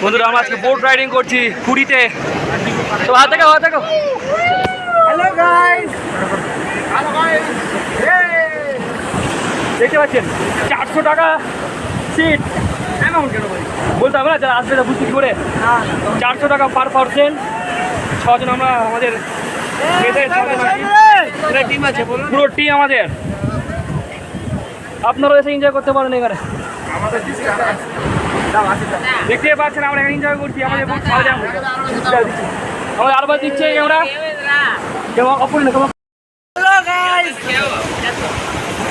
বন্ধুরা আমরা আজকে বোট রাইডিং করছি পুরীতে। তো হাত দেখো হ্যালো গাইস, দেখতে পাচ্ছেন 400 টাকা সিট। অ্যামাউন্ট কেন বলতে হবে না, যারা আসবে তা বুঝতে কি করে। 400 টাকা পার পার্সন, 6 জন আমরা, আমাদের পুরো টিম আমাদের। আপনারাও এসে এনজয় করতে পারেন এখানে। দেখতে পাচ্ছেন আমরা এখানে এনজয় করছি। আমাদের আরবার দিচ্ছে আমরা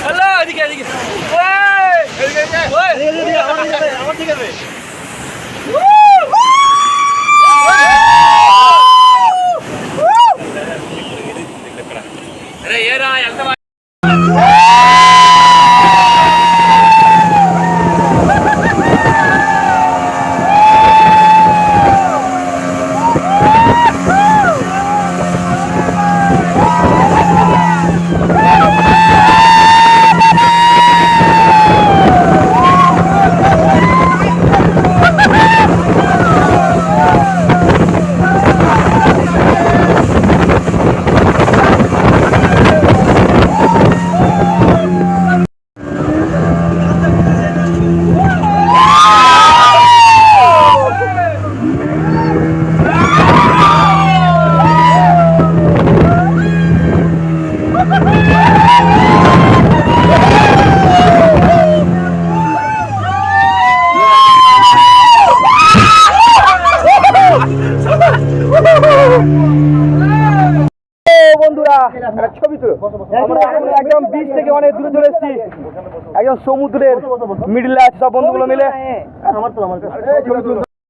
হ্যালো এদিকে এদিকে বন্ধুরা ছবি তুলো। আমরা একদম বিচ থেকে অনেক দূরে চলে এসেছি, একদম সমুদ্রের মিডিলে আছে সব বন্ধুগুলো মিলে।